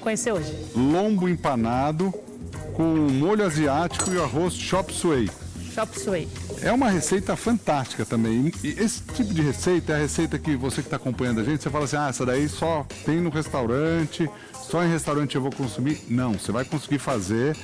Conhecer hoje. Lombo empanado com molho asiático e o arroz chop suey. Chop Suey. É uma receita fantástica também. E esse tipo de receita é a receita que você que está acompanhando a gente, você fala assim, essa daí só tem no restaurante, só em restaurante eu vou consumir. Não, você vai conseguir fazer.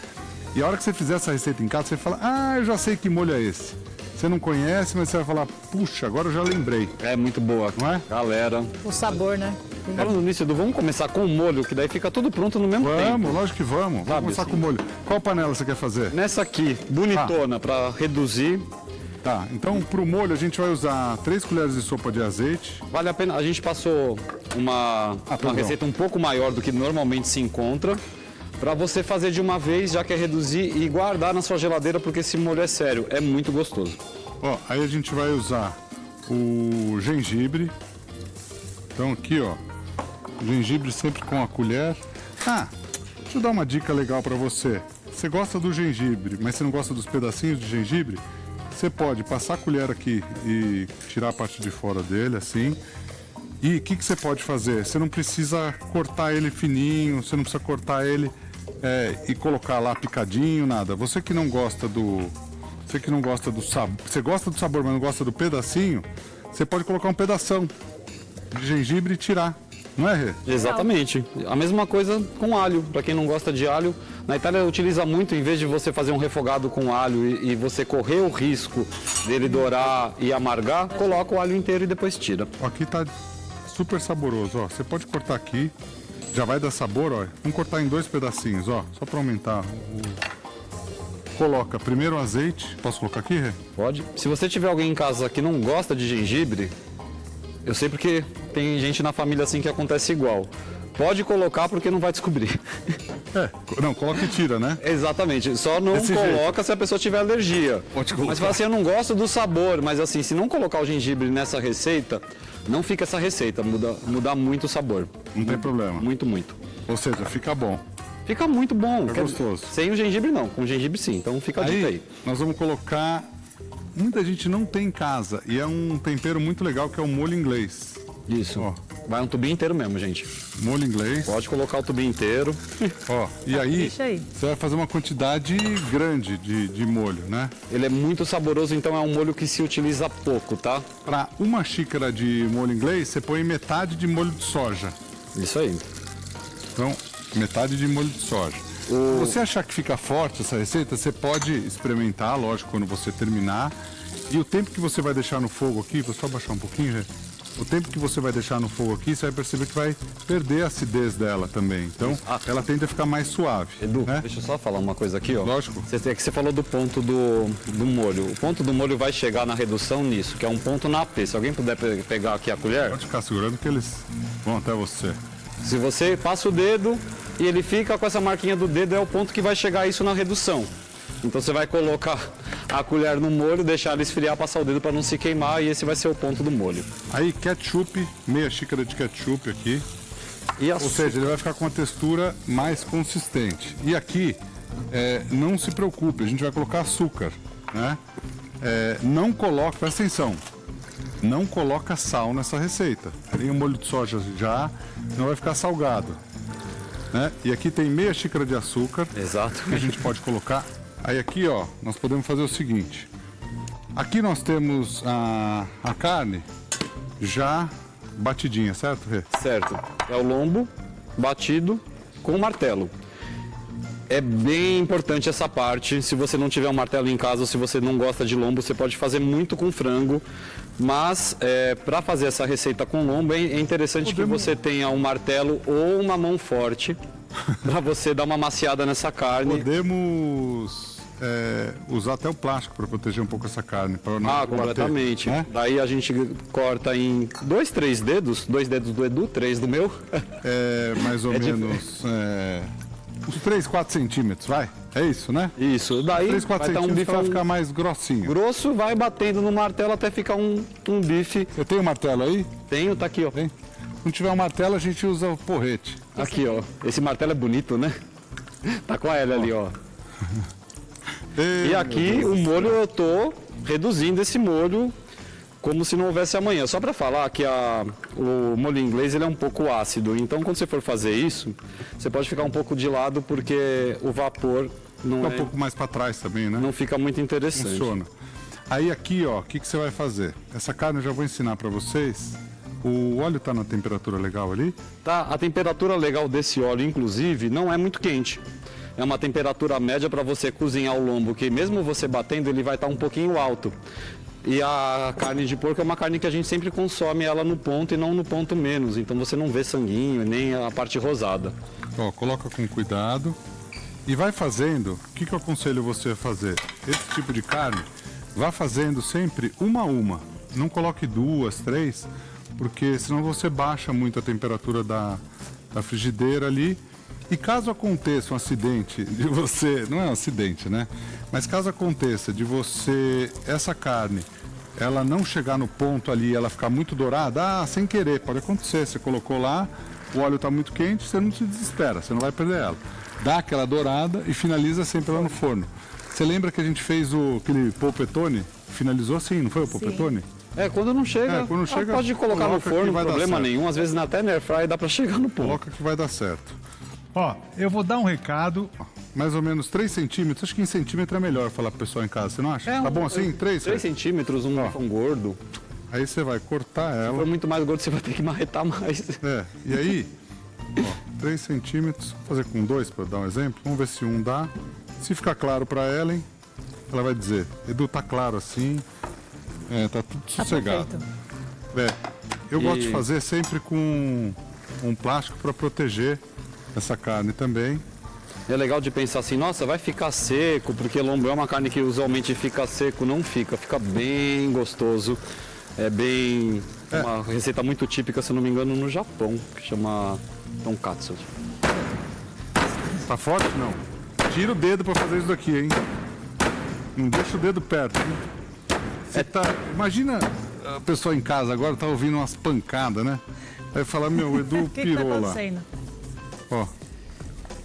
E a hora que você fizer essa receita em casa, você fala, eu já sei que molho é esse. Você não conhece, mas você vai falar, puxa, agora eu já lembrei. É muito boa, não é? Galera. O sabor, né? Falando nisso, Edu, vamos começar com o molho, que daí fica tudo pronto no mesmo tempo. Vamos, lógico que vamos. Vamos começar assim? com o molho. Qual panela você quer fazer? Nessa aqui, bonitona, para reduzir. Tá, então pro molho a gente vai usar 3 colheres de sopa de azeite. Vale a pena, a gente passou uma receita um pouco maior do que normalmente se encontra, para você fazer de uma vez, já quer reduzir e guardar na sua geladeira, porque esse molho é sério, é muito gostoso. Ó, aí a gente vai usar o gengibre. Então aqui, ó, gengibre sempre com a colher. Deixa eu dar uma dica legal para você. Você gosta do gengibre, mas você não gosta dos pedacinhos de gengibre? Você pode passar a colher aqui e tirar a parte de fora dele, assim. E o que você pode fazer? Você não precisa cortar ele fininho, você não precisa cortar ele e colocar lá picadinho, nada. Você que não gosta do sabor, você gosta do sabor, mas não gosta do pedacinho, você pode colocar um pedação de gengibre e tirar. Não é, Rê? Exatamente. A mesma coisa com alho. Para quem não gosta de alho, na Itália utiliza muito, em vez de você fazer um refogado com alho e você correr o risco dele dourar e amargar, coloca o alho inteiro e depois tira. Aqui tá super saboroso, ó. Você pode cortar aqui, já vai dar sabor, ó. Vamos cortar em 2 pedacinhos, ó, só para aumentar Coloca primeiro o azeite. Posso colocar aqui, Rê? Pode. Se você tiver alguém em casa que não gosta de gengibre, eu sei porque tem gente na família assim que acontece igual. Pode colocar porque não vai descobrir. Não, coloca e tira, né? Exatamente. Só não Desse coloca jeito. se a pessoa tiver alergia. Pode colocar. Mas fala assim, eu não gosto do sabor, mas assim, se não colocar o gengibre nessa receita, não fica essa receita, muda muito o sabor. Não tem problema. Muito, muito. Ou seja, fica bom. Fica muito bom. Fica gostoso. Sem o gengibre não, com gengibre sim. Então fica a dica aí. Nós vamos colocar... Muita gente não tem em casa e é um tempero muito legal que é o molho inglês. Isso. Ó. Vai um tubinho inteiro mesmo, gente. Molho inglês. Pode colocar o tubinho inteiro. Ó, e aí, Deixa aí. você vai fazer uma quantidade grande de molho, né? Ele é muito saboroso, então é um molho que se utiliza pouco, tá? Para 1 xícara de molho inglês, você põe metade de molho de soja. Isso aí. Então, metade de molho de soja. Se você achar que fica forte essa receita, você pode experimentar, lógico, quando você terminar. E o tempo que você vai deixar no fogo aqui, vou só baixar um pouquinho, gente. O tempo que você vai deixar no fogo aqui, você vai perceber que vai perder a acidez dela também. Então, ela tende a ficar mais suave. Edu, né? deixa eu só falar uma coisa aqui, ó. Lógico. Você falou do ponto do molho. O ponto do molho vai chegar na redução nisso, que é um ponto na AP. Se alguém puder pegar aqui a colher. Pode ficar segurando que eles vão até você. Se você passa o dedo e ele fica com essa marquinha do dedo, é o ponto que vai chegar isso na redução. Então você vai colocar a colher no molho, deixar ele esfriar, passar o dedo para não se queimar e esse vai ser o ponto do molho. Aí ketchup, meia xícara de ketchup aqui. E Ou seja, ele vai ficar com uma textura mais consistente. E aqui, não se preocupe, a gente vai colocar açúcar, né? Não coloca, presta atenção, não coloca sal nessa receita. Tem o molho de soja já, não vai ficar salgado. Né? E aqui tem meia xícara de açúcar. Exato. Que a gente pode colocar. Aí aqui, ó, nós podemos fazer o seguinte. Aqui nós temos a carne já batidinha, certo, Rê? Certo. É o lombo batido com o martelo. É bem importante essa parte. Se você não tiver um martelo em casa ou se você não gosta de lombo, você pode fazer muito com frango. Mas para fazer essa receita com lombo é interessante que você tenha um martelo ou uma mão forte para você dar uma maciada nessa carne. Podemos usar até o plástico para proteger um pouco essa carne. Pra não completamente. Bater, né? Daí a gente corta em 2, 3 dedos. 2 dedos do Edu, 3 do meu. Mais ou menos uns 3, 4 centímetros, vai? É isso, né? Isso. Daí 3, 4 vai dar um bife vai ficar mais grossinho. grosso, vai batendo no martelo até ficar um bife. Você tem o martelo aí? Tenho, tá aqui, ó. Tem? Se não tiver o martelo, a gente usa o porrete. Aqui, ó. Esse martelo é bonito, né? Tá com a L ali, ó. E aqui o molho eu tô reduzindo esse molho como se não houvesse amanhã. Só para falar que o molho inglês ele é um pouco ácido, então quando você for fazer isso, você pode ficar um pouco de lado porque o vapor Fica um pouco mais para trás também, né? não fica muito interessante. Funciona. Aí aqui, ó, o que você vai fazer? Essa carne eu já vou ensinar para vocês. O óleo tá na temperatura legal ali? Tá, a temperatura legal desse óleo, inclusive, não é muito quente. É uma temperatura média para você cozinhar o lombo, que mesmo você batendo, ele vai estar um pouquinho alto. E a carne de porco é uma carne que a gente sempre consome ela no ponto e não no ponto menos. Então você não vê sanguinho, nem a parte rosada. Ó, coloca com cuidado. E vai fazendo, o que eu aconselho você a fazer? Esse tipo de carne, vá fazendo sempre uma a uma. Não coloque 2, 3, porque senão você baixa muito a temperatura da frigideira ali. E caso aconteça um acidente de você, não é um acidente, né? Mas caso aconteça de você, essa carne, ela não chegar no ponto ali, ela ficar muito dourada, sem querer, pode acontecer. Você colocou lá, o óleo está muito quente, você não se desespera, você não vai perder ela. Dá aquela dourada e finaliza sempre lá no forno. Você lembra que a gente fez aquele polpetone? Finalizou assim, não foi o polpetone? Quando não chega, quando chega, pode colocar no forno, não problema certo. nenhum. Às vezes até na air fry dá para chegar no ponto. Coloca que vai dar certo. Ó, eu vou dar um recado. Mais ou menos 3 centímetros. Acho que em centímetro é melhor falar pro pessoal em casa, você não acha? Tá bom assim? 3? 3 centímetros, um pão gordo. Aí você vai cortar Se ela. for muito mais gordo, você vai ter que marretar mais. E aí, ó, 3 centímetros. Vou fazer com 2 para dar um exemplo. Vamos ver se um dá. Se ficar claro para Ellen, ela vai dizer: Edu, tá claro assim. Tá tudo sossegado. Perfeito. Eu gosto de fazer sempre com um plástico para proteger essa carne também. É legal de pensar assim, nossa, vai ficar seco, porque lombo é uma carne que usualmente fica seco, não fica, fica bem gostoso. É bem uma receita muito típica, se eu não me engano, no Japão, que chama tonkatsu. Tá forte? Não. Tira o dedo para fazer isso daqui, hein? Não deixa o dedo perto, hein? Imagina a pessoa em casa agora tá ouvindo umas pancadas, né? Aí fala, meu, o Edu O que pirou tá lá. acontecendo? Ó,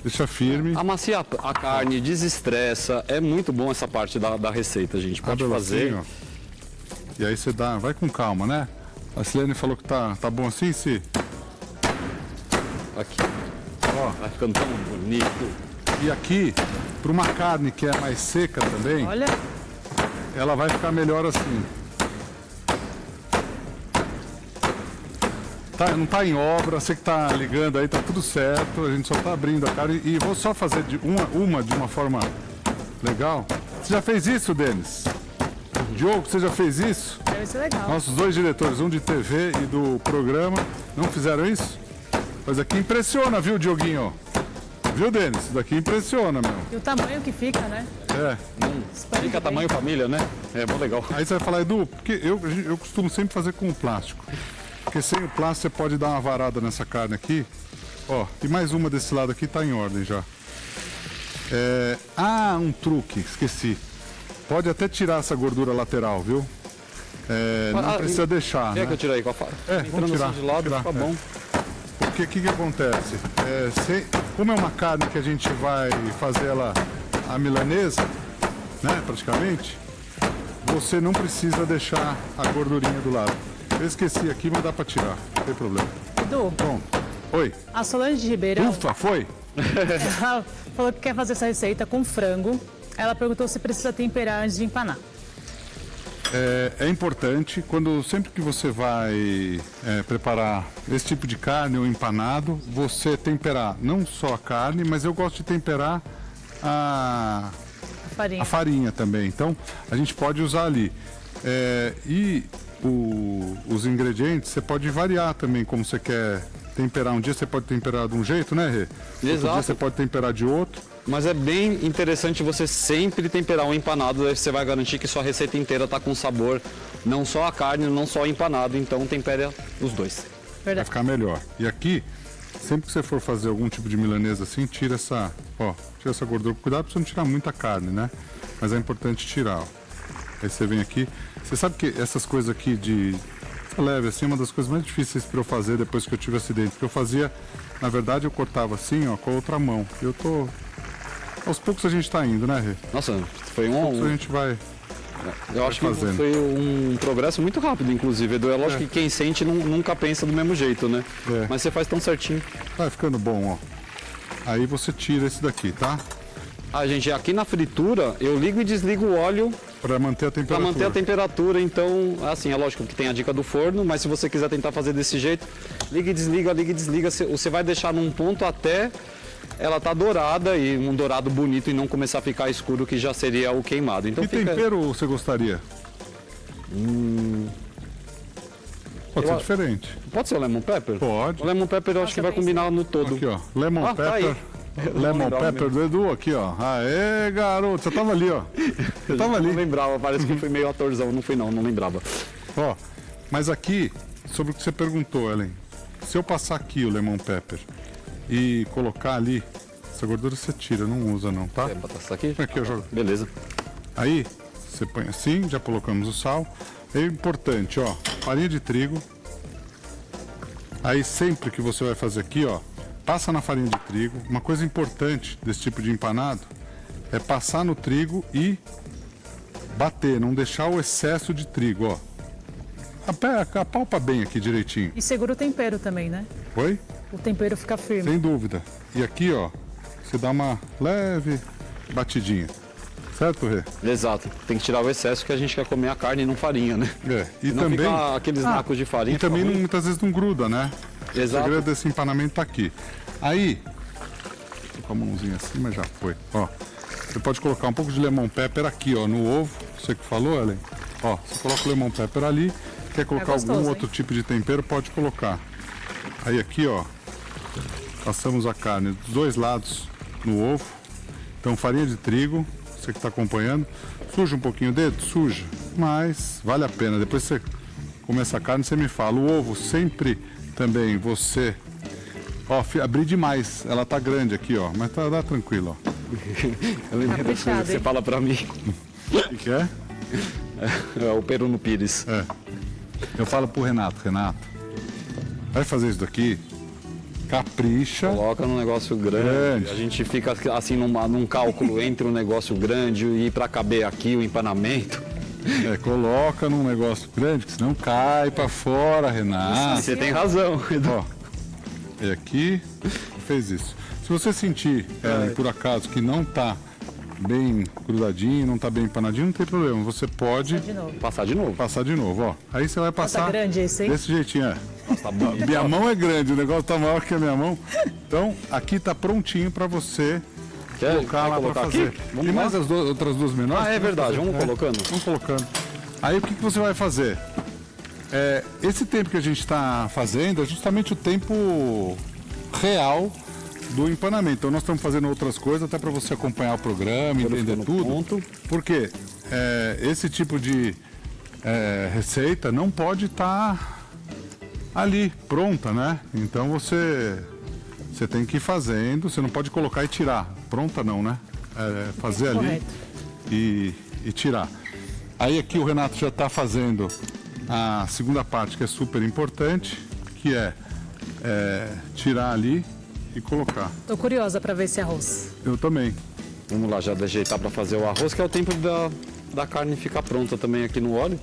deixa firme. Amacia a carne, desestressa, é muito bom essa parte da receita, gente. Pode Abre fazer. assim, ó. E aí você dá, vai com calma, né? A Silene falou que tá bom assim, Si? Aqui. Ó. Vai ficando tão bonito. E aqui, para uma carne que é mais seca também, Olha, ela vai ficar melhor assim. Não tá em obra, você que tá ligando aí, tá tudo certo, a gente só tá abrindo a carne e vou só fazer de uma forma legal. Você já fez isso, Denis? Diogo, você já fez isso? deve ser legal. Nossos 2 diretores, um de TV e do programa, não fizeram isso? Mas aqui impressiona, viu, Dioguinho? Viu, Denis? Isso daqui impressiona, meu. E o tamanho que fica, né? Expande Fica bem. tamanho família, né? É bom legal. Aí você vai falar, Edu, porque eu costumo sempre fazer com o plástico. Porque sem o plástico você pode dar uma varada nessa carne aqui. Ó, e mais uma desse lado aqui tá em ordem já. Um truque, esqueci. Pode até tirar essa gordura lateral, viu? Não precisa deixar, Quer né? que eu tire aí com a faca? Vamos Entrando tirar. assim de lado, tirar, fica bom. Porque o que acontece? Como é uma carne que a gente vai fazer ela a milanesa, né, praticamente, você não precisa deixar a gordurinha do lado. Eu esqueci aqui, mas dá pra tirar, não tem problema. Edu, Bom, oi. a Solange Ribeirão Ufa, foi? ela falou que quer fazer essa receita com frango. Ela perguntou se precisa temperar antes de empanar. É importante, sempre que você vai preparar esse tipo de carne ou empanado, você temperar não só a carne, mas eu gosto de temperar a Farinha. farinha também. Então, a gente pode usar ali. Os ingredientes, você pode variar também como você quer temperar. Um dia você pode temperar de um jeito, né, Rê? Outro Exato. dia você pode temperar de outro. Mas é bem interessante você sempre temperar um empanado, aí você vai garantir que sua receita inteira tá com sabor, não só a carne, não só o empanado, então tempere os dois. Vai Verdade. ficar melhor. E aqui, sempre que você for fazer algum tipo de milanesa assim, tira essa gordura. Cuidado para você não tirar muita carne, né? Mas é importante tirar, ó. Aí você vem aqui. Você sabe que essas coisas aqui de leve assim, é uma das coisas mais difíceis para eu fazer depois que eu tive acidente. Porque eu fazia, na verdade, eu cortava assim, ó, com a outra mão. Aos poucos a gente tá indo, né, Rê? Nossa, foi Aos poucos a gente vai Eu acho que fazendo. foi um progresso muito rápido, inclusive, Edu. É lógico que quem sente nunca pensa do mesmo jeito, né? É. Mas você faz tão certinho. Vai ficando bom, ó. Aí você tira esse daqui, tá? Ah, gente, aqui na fritura, eu ligo e desligo o óleo Pra manter a para temperatura. manter a temperatura. Então, assim, é lógico que tem a dica do forno, mas se você quiser tentar fazer desse jeito, liga e desliga, liga e desliga. Você vai deixar num ponto até ela tá dourada e um dourado bonito e não começar a ficar escuro, que já seria o queimado. Então Que fica... tempero você gostaria? Pode ser Eu- diferente. Pode ser o lemon pepper? Pode. O lemon pepper eu acho que vai combinar no todo. Aqui, ó. Lemon Ah, tá pepper. aí. Lemon lembrava pepper do Edu aqui, ó. Aê, garoto. Você tava ali, ó. Você tava Não ali. lembrava, parece que fui meio atorzão. Não fui não lembrava. Ó. Mas aqui, sobre o que você perguntou, Ellen. Se eu passar aqui o lemon pepper e colocar ali, essa gordura você tira, não usa não, tá? Quer botar isso aqui? Aqui, eu jogo. Beleza. Aí, você põe assim, já colocamos o sal. É importante, ó, farinha de trigo. Aí sempre que você vai fazer aqui, ó, passa na farinha de trigo. Uma coisa importante desse tipo de empanado é passar no trigo e bater, não deixar o excesso de trigo, ó. Apalpa bem aqui direitinho. E segura o tempero também, né? Oi? O tempero fica firme. Sem dúvida. E aqui, ó, você dá uma leve batidinha. Certo, Rê? Exato. Tem que tirar o excesso que a gente quer comer a carne e não farinha, né? É. E não também. fica aqueles nacos de farinha. E também fica ruim. muitas vezes não gruda, né? Exato. O segredo desse empanamento tá aqui. Aí, tô com a mãozinha assim, mas já foi. Ó, você pode colocar um pouco de lemon pepper aqui, ó, no ovo. Você que falou, Ellen? Ó, você coloca o lemon pepper ali. Quer colocar gostoso, algum hein? outro tipo de tempero, pode colocar. Aí aqui, ó, passamos a carne dos dois lados no ovo. Então, farinha de trigo, você que está acompanhando. Suja um pouquinho o dedo? Suja. Mas vale a pena. Depois você começa a carne, você me fala. O ovo sempre também você... Ó, abri demais. Ela tá grande aqui, ó. Mas dá tranquilo, ó. Eu lembrei da coisa Caprichado, que você hein? fala pra mim. O que é? É o peru no pires. É. Eu falo pro Renato. Renato, vai fazer isso daqui? Capricha. Coloca num negócio grande. Grande. A gente fica assim num cálculo entre um negócio grande e para caber aqui o empanamento. É, coloca num negócio grande, que senão cai pra fora, Renato. Você tem razão, Edu. Ó, e aqui, fez isso. Se você sentir, Ellen, por acaso, que não tá bem grudadinho, não tá bem empanadinho, não tem problema. Você pode De novo. Passar de novo. passar de novo, ó. Aí você vai passar grande esse, hein? desse jeitinho, é. Nossa, tá bonito. Minha mão é grande, o negócio tá maior que a minha mão. Então, aqui tá prontinho pra você Quer colocar lá pra fazer. aqui? Vamos Tem lá? mais as outras duas menores? Ah, é verdade. Vamos colocando. Vamos colocando. Aí o que você vai fazer? Esse tempo que a gente está fazendo é justamente o tempo real do empanamento. Então nós estamos fazendo outras coisas até para você acompanhar o programa, entender ficando tudo. pronto. Porque esse tipo de receita não pode estar ali pronta, né? Então você tem que ir fazendo, você não pode colocar e tirar. Pronta não, né? Fazer ali Correto. e tirar. Aí aqui o Renato já está fazendo a segunda parte, que é super importante, que é tirar ali e colocar. Tô curiosa para ver esse arroz. Eu também. Vamos lá, já ajeitar para fazer o arroz, que é o tempo da carne ficar pronta também aqui no óleo.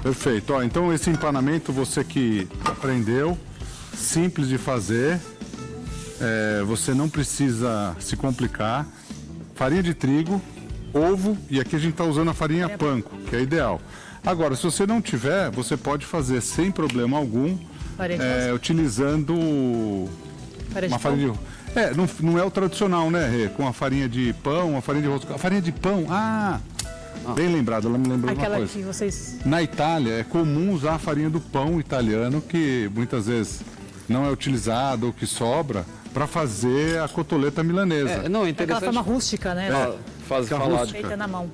Perfeito. Ó, então esse empanamento, você que aprendeu, simples de fazer, você não precisa se complicar. Farinha de trigo, ovo, e aqui a gente está usando a farinha panko, que é ideal. Agora, se você não tiver, você pode fazer sem problema algum, Farinha de rosca. utilizando Farinha uma de farinha de... não é o tradicional, né, Rê? Com a farinha de pão, a farinha de rosca. A farinha de pão, bem lembrado, ela me lembrou de uma Aquela coisa. que vocês... Na Itália é comum usar a farinha do pão italiano, que muitas vezes não é utilizado ou que sobra, para fazer a cotoleta milanesa. Não, é Aquela interessante forma rústica, né? falar, rústica. Feita na mão.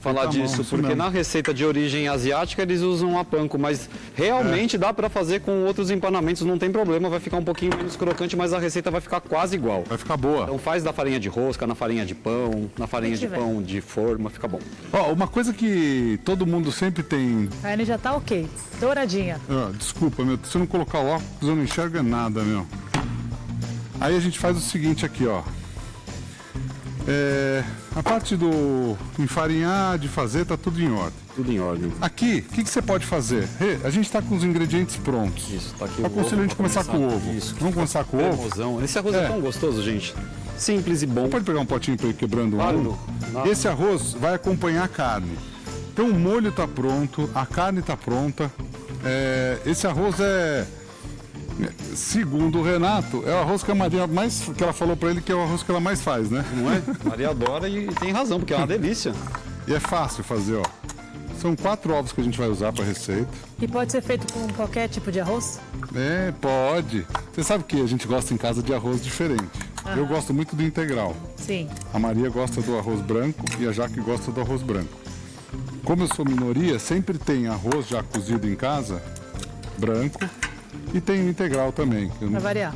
falar Feita à mão, disso, isso porque mesmo. na receita de origem asiática eles usam a panko, mas realmente dá para fazer com outros empanamentos, não tem problema, vai ficar um pouquinho menos crocante, mas a receita vai ficar quase igual. Vai ficar boa. Então faz da farinha de rosca, na farinha de pão, na farinha de tiver. pão de forma, fica bom. Ó, uma coisa que todo mundo sempre tem... A carne já tá ok. Douradinha. desculpa, meu, se eu não colocar o óculos eu não enxergo nada, meu. Aí a gente faz o seguinte aqui, ó. A parte do enfarinhar, de fazer, tá tudo em ordem. Tudo em ordem. Aqui, o que você pode fazer? Rê, a gente está com os ingredientes prontos. Isso, tá aqui o Aconselho a gente ovo, começar com o ovo. Isso. Vamos começar com o ovo? Cremosão. Esse arroz é É. tão gostoso, gente. Simples e bom. Pode pegar um potinho para ir quebrando Claro. um? Esse arroz vai acompanhar a carne. Então o molho está pronto, a carne está pronta. Esse arroz segundo o Renato, é o arroz que a Maria mais, que ela falou para ele que é o arroz que ela mais faz, né? Não é? Maria adora e tem razão, porque é uma delícia. E é fácil fazer, ó. São 4 ovos que a gente vai usar para a receita. E pode ser feito com qualquer tipo de arroz? Pode. Você sabe que a gente gosta em casa de arroz diferente. Eu gosto muito do integral. Sim. A Maria gosta do arroz branco e a Jaque gosta do arroz branco. Como eu sou minoria, sempre tem arroz já cozido em casa, branco, e tem o integral também. Pra variar.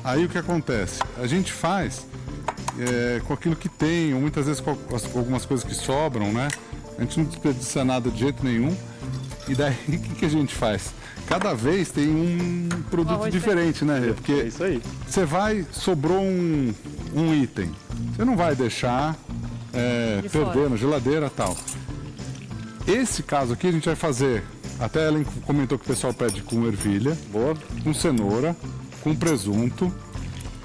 Aí o que acontece? A gente faz com aquilo que tem, ou muitas vezes com algumas coisas que sobram, né? A gente não desperdiça nada de jeito nenhum. E daí o que a gente faz? Cada vez tem um produto arroz diferente, né, Rê? Porque É isso aí. você sobrou um item. Você não vai deixar De perder fora. na geladeira e tal. Esse caso aqui a gente vai fazer, até a Ellen comentou que o pessoal pede com ervilha, Boa. com cenoura, com presunto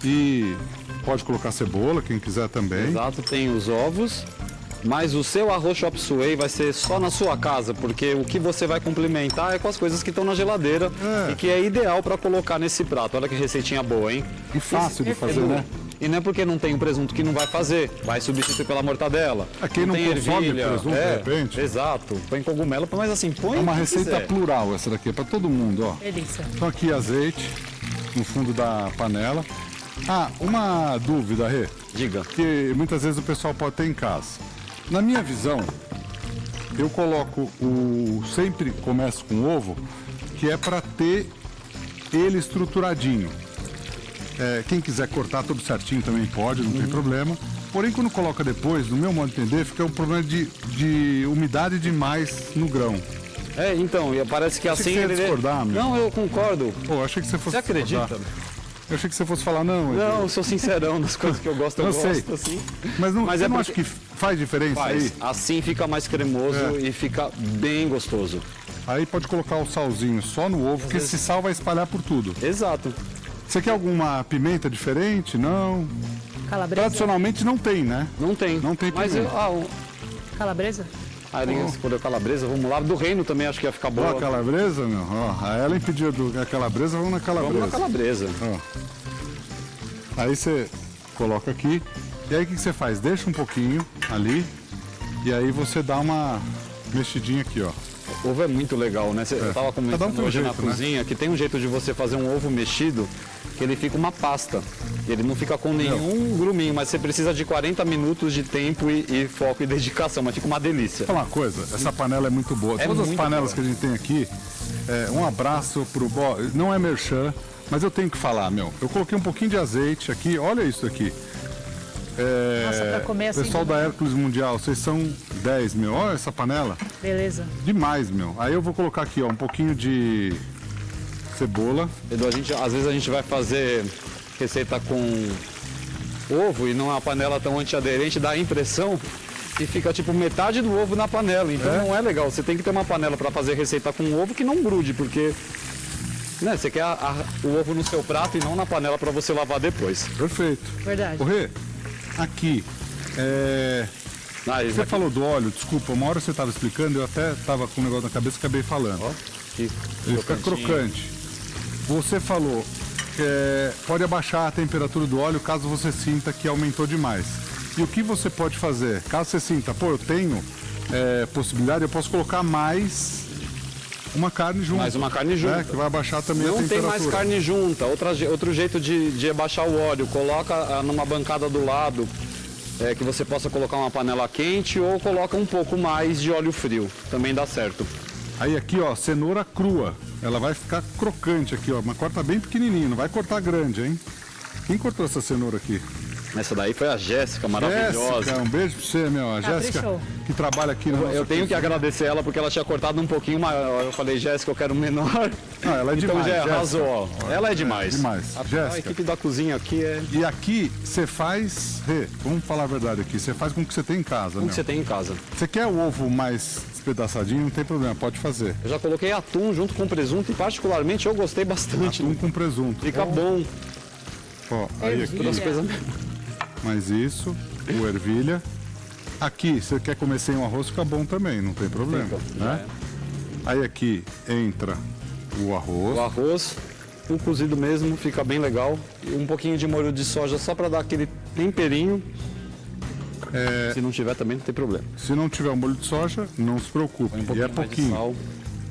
e pode colocar cebola, quem quiser também. Exato, tem os ovos. Mas o seu arroz chop suey vai ser só na sua casa, porque o que você vai complementar é com as coisas que estão na geladeira e que é ideal para colocar nesse prato. Olha que receitinha boa, hein? E fácil de fazer, né? E não é porque não tem o presunto que não vai fazer, vai substituir pela mortadela. Quem não tem consome presunto, de repente. Exato, põe cogumelo, mas assim, põe É uma o que receita quiser. plural essa daqui, é para todo mundo, ó. Delícia. Então aqui azeite no fundo da panela. Uma dúvida, Rê, Diga. que muitas vezes o pessoal pode ter em casa. Na minha visão, eu coloco sempre começo com ovo, que é para ter ele estruturadinho. Quem quiser cortar tudo certinho também pode, não tem problema. Porém, quando coloca depois, no meu modo de entender, fica um problema de umidade demais no grão. Então, e parece que Achei assim que você ia ele... discordar, meu. Não, eu concordo. Pô, achei que você fosse Você acredita? discordar. Eu achei que você fosse falar, não. Não, eu sou sincerão nas coisas que eu gosto, Eu gosto, sei. assim. Mas não, Mas você é não porque- acha que faz diferença Faz. aí? Assim fica mais cremoso e fica bem gostoso. Aí pode colocar o salzinho só no ovo, porque esse sal vai espalhar por tudo. Exato. Você quer alguma pimenta diferente? Não. Calabresa? Tradicionalmente não tem, né? Não tem. Não tem Mas pimenta. Calabresa? A Ellen escolheu calabresa, vamos lá. Do reino também acho que ia ficar Ó, boa. a calabresa, meu. Ó, a Ellen pediu a calabresa, vamos na calabresa. Vamos na calabresa. Ó. Aí você coloca aqui. E aí o que você faz? Deixa um pouquinho ali. E aí você dá uma mexidinha aqui, ó. Ovo é muito legal, né? Eu tava Cada um comentando tem um hoje na jeito, né? cozinha que tem um jeito de você fazer um ovo mexido que ele fica uma pasta. Ele não fica com nenhum gruminho, mas você precisa de 40 minutos de tempo e foco e dedicação, mas fica uma delícia. Fala uma coisa, essa panela é muito boa. É Todas as muito panelas boa. que a gente tem aqui, um abraço pro não é merchan, mas eu tenho que falar, meu. Eu coloquei um pouquinho de azeite aqui, olha isso aqui. Nossa, pra comer assim. Pessoal da Hércules Mundial, vocês são 10, meu. Olha essa panela. Beleza. Demais, meu. Aí eu vou colocar aqui, ó, um pouquinho de cebola. Edu, às vezes a gente vai fazer receita com ovo e não é uma panela tão antiaderente, dá a impressão que fica tipo metade do ovo na panela. Então não é legal. Você tem que ter uma panela para fazer receita com ovo que não grude, porque né, você quer o ovo no seu prato e não na panela para você lavar depois. Perfeito. Verdade. Ô, Rê, aqui, Isso você aqui- falou do óleo, desculpa, uma hora você estava explicando, eu até estava com um negócio na cabeça e acabei falando. Ó, que Ele fica crocantinho. crocante. Você falou que pode abaixar a temperatura do óleo caso você sinta que aumentou demais. E o que você pode fazer? Caso você sinta, pô, eu tenho possibilidade, eu posso colocar mais uma carne junto. Mais uma carne junta. Que vai abaixar também a Não tem temperatura. mais carne junta. Outro jeito de abaixar o óleo, coloca numa bancada do lado, que você possa colocar uma panela quente ou coloca um pouco mais de óleo frio. Também dá certo. Aí aqui, ó, cenoura crua. Ela vai ficar crocante aqui, ó. Mas corta bem pequenininho, não vai cortar grande, hein? Quem cortou essa cenoura aqui? Essa daí foi a Jéssica, maravilhosa. Jéssica, um beijo pra você, meu. A Jéssica Caprichou. que trabalha aqui no Eu tenho que agradecer ela porque ela tinha cortado um pouquinho maior. Eu falei, Jéssica, eu quero um menor. Não, ela é Então demais, já Jéssica. arrasou, ó. Ela é demais. demais. A Jéssica. equipe da cozinha aqui é E aqui você faz, vamos falar a verdade aqui, você faz com o que você tem em casa, o meu. que você tem em casa. Você quer o ovo mais despedaçadinho, não tem problema, pode fazer. Eu já coloquei atum junto com presunto e particularmente eu gostei bastante. Atum com presunto. Fica bom. Ó, aí aqui, Todas as coisas... mais isso, o ervilha. Aqui, você quer comer sem o arroz, fica bom também, não tem problema, Fica, né? Aí aqui entra o arroz. O arroz, o cozido mesmo, fica bem legal. E um pouquinho de molho de soja só para dar aquele temperinho. Se não tiver também não tem problema. Se não tiver o molho de soja, não se preocupe, Um e é pouquinho mais de pouquinho. sal.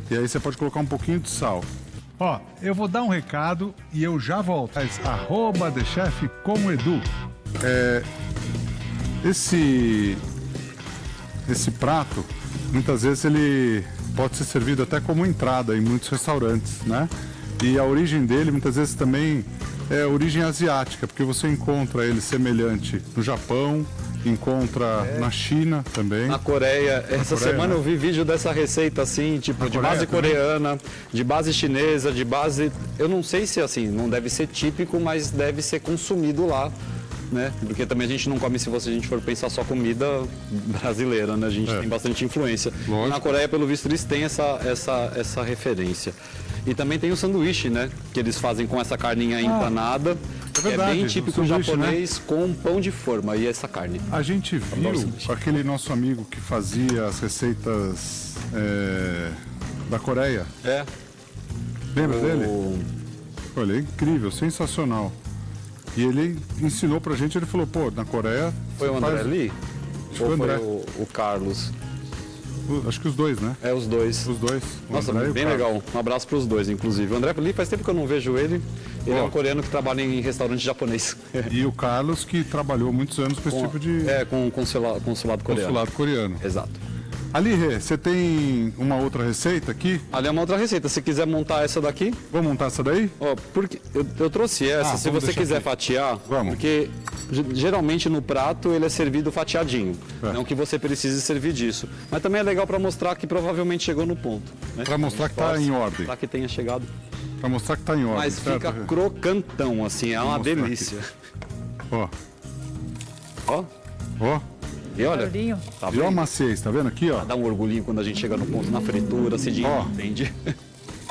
E aí você pode colocar um pouquinho de sal. Ó, eu vou dar um recado e eu já volto. Arroba The Chef como Edu. Esse prato, muitas vezes ele pode ser servido até como entrada em muitos restaurantes, né? E a origem dele, muitas vezes também é origem asiática, porque você encontra ele semelhante no Japão, encontra na China também. Na Coreia, essa Coreia, semana né? eu vi vídeo dessa receita assim, tipo, Na de Coreia base também? coreana, de base chinesa, de base. Eu não sei se assim, não deve ser típico, mas deve ser consumido lá, né? Porque também a gente não come se a gente for pensar só comida brasileira, né? A gente tem bastante influência. Lógico. Na Coreia, pelo visto, eles têm essa referência. E também tem o sanduíche, né? Que eles fazem com essa carninha empanada. é verdade, bem o típico sanduíche, japonês com pão de forma e essa carne. A gente viu sanduíche. aquele nosso amigo que fazia as receitas da Coreia. É. Lembra dele? O... Olha, é incrível, sensacional. E ele ensinou pra gente, ele falou, pô, na Coreia... Foi o você André faz- ali? Acho que Ou foi o foi André. o Carlos? Acho que os dois, né? É, os dois. Os dois. o Nossa, André e o bem Carlos. legal. Um abraço para os dois, inclusive. O André ali faz tempo que eu não vejo ele. Ele é um coreano que trabalha em restaurante japonês. E o Carlos, que trabalhou muitos anos com esse tipo de Com o consulado coreano. consulado coreano. Exato. Ali, Rê, você tem uma outra receita aqui? Ali é uma outra receita. Se quiser montar essa daqui, Vamos montar essa daí? ó, porque eu trouxe essa. Se vamos você deixar quiser aqui. fatiar, Vamos. porque geralmente no prato ele é servido fatiadinho. É. Não que você precise servir disso. Mas também é legal para mostrar que provavelmente chegou no ponto. Né? Pra mostrar que tá em ordem. Para que tenha chegado. Pra mostrar que tá em ordem, Mas certo, fica Rê? crocantão, assim, é uma mostrar aqui. delícia. Ó, Ó, ó. e olha, Barulhinho. tá Viu a vendo? maciez, tá vendo aqui, ó? Dá um orgulhinho quando a gente chega no ponto na fritura, se Ó. entende?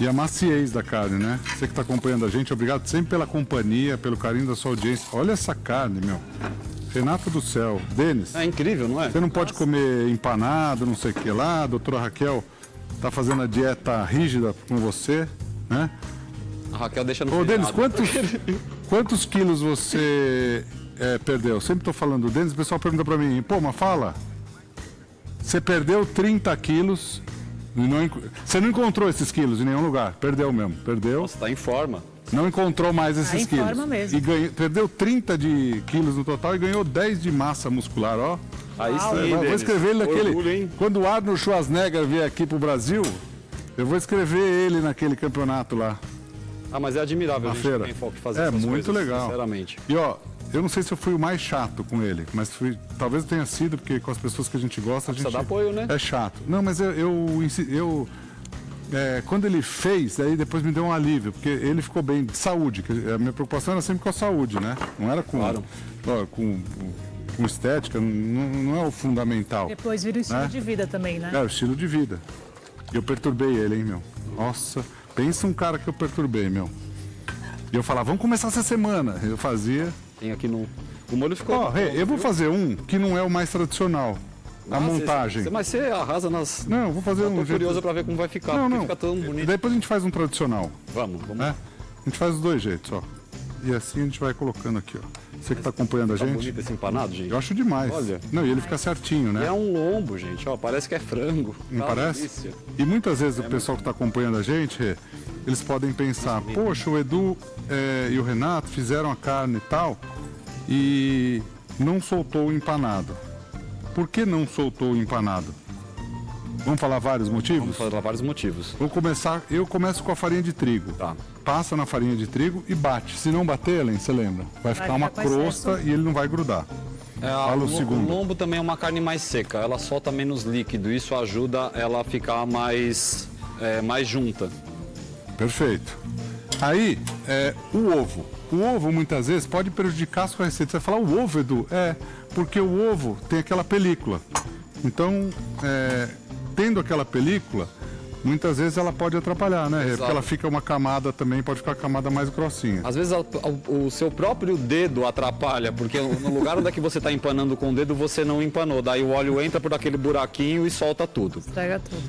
E a maciez da carne, né? Você que tá acompanhando a gente, obrigado sempre pela companhia, pelo carinho da sua audiência. Olha essa carne, meu. Renato do céu. Denis, É incrível, não é? você não pode comer empanado, não sei o que lá. A doutora Raquel tá fazendo a dieta rígida com você, né? A Raquel deixa no Ô, Denis, feriado. quantos quilos você perdeu? Sempre tô falando do Denis, o pessoal pergunta pra mim, pô, mas fala, você perdeu 30 quilos, e você não encontrou esses quilos em nenhum lugar, perdeu mesmo, perdeu, Nossa, tá em forma. não encontrou mais esses em quilos. forma mesmo. E perdeu 30 de quilos no total e ganhou 10 de massa muscular, ó. Aí Uau. sim, Vou Denis. escrever ele naquele. Orgulho, hein? Quando o Arnold Schwarzenegger vier aqui pro Brasil, eu vou escrever ele naquele campeonato lá. Ah, mas é admirável Na a gente feira. tem foco em fazer É essas muito coisas, legal. sinceramente. E ó, eu não sei se eu fui o mais chato com ele, mas talvez tenha sido, porque com as pessoas que a gente gosta, a gente Precisa dar apoio, né? é chato. Não, mas quando ele fez, aí depois me deu um alívio, porque ele ficou bem de saúde. Que a minha preocupação era sempre com a saúde, né? Não era com, Claro. ó, com estética, não é o fundamental. Depois vira o estilo Né? de vida também, né? É o estilo de vida. E eu perturbei ele, hein, meu? Nossa, pensa um cara que eu perturbei, meu. E eu falava, vamos começar essa semana. Eu fazia. Tem aqui no... O molho ficou... Ó, Rê, eu vou fazer um que não é o mais tradicional. A montagem. Mas você arrasa nas... Não, eu vou fazer Eu um tô jeito- curioso pra ver como vai ficar, Não, porque não. fica tão bonito. Depois a gente faz um tradicional, Vamos. né? A gente faz os dois jeitos, ó. E assim a gente vai colocando aqui, ó. Você que tá acompanhando a Tá gente, bonito esse empanado, gente. eu acho demais. Olha. Não, e ele fica certinho, E né? é um lombo, gente, ó, parece que é frango. Não Tá uma parece? delícia. E muitas vezes o pessoal que está acompanhando a gente, Rê, eles podem pensar, poxa, o Edu e o Renato fizeram a carne e tal e não soltou o empanado. Por que não soltou o empanado? Vamos falar vários motivos? Vamos falar vários motivos. Eu começo com a farinha de trigo. Tá. Passa na farinha de trigo e bate. Se não bater, Ellen, você lembra? Vai ficar uma ficar com crosta excesso. e ele não vai grudar. Fala o O segundo. lombo também é uma carne mais seca, ela solta menos líquido, isso ajuda ela a ficar mais junta. Perfeito. Aí, o ovo. O ovo, muitas vezes, pode prejudicar a sua receita. Você vai falar, o ovo, Edu? Porque o ovo tem aquela película. Então, tendo aquela película, muitas vezes ela pode atrapalhar, né? Exato. Porque ela fica uma camada também, pode ficar a camada mais grossinha. Às vezes o seu próprio dedo atrapalha, porque no lugar onde é que você está empanando com o dedo, você não empanou. Daí o óleo entra por aquele buraquinho e solta tudo. Estraga tudo.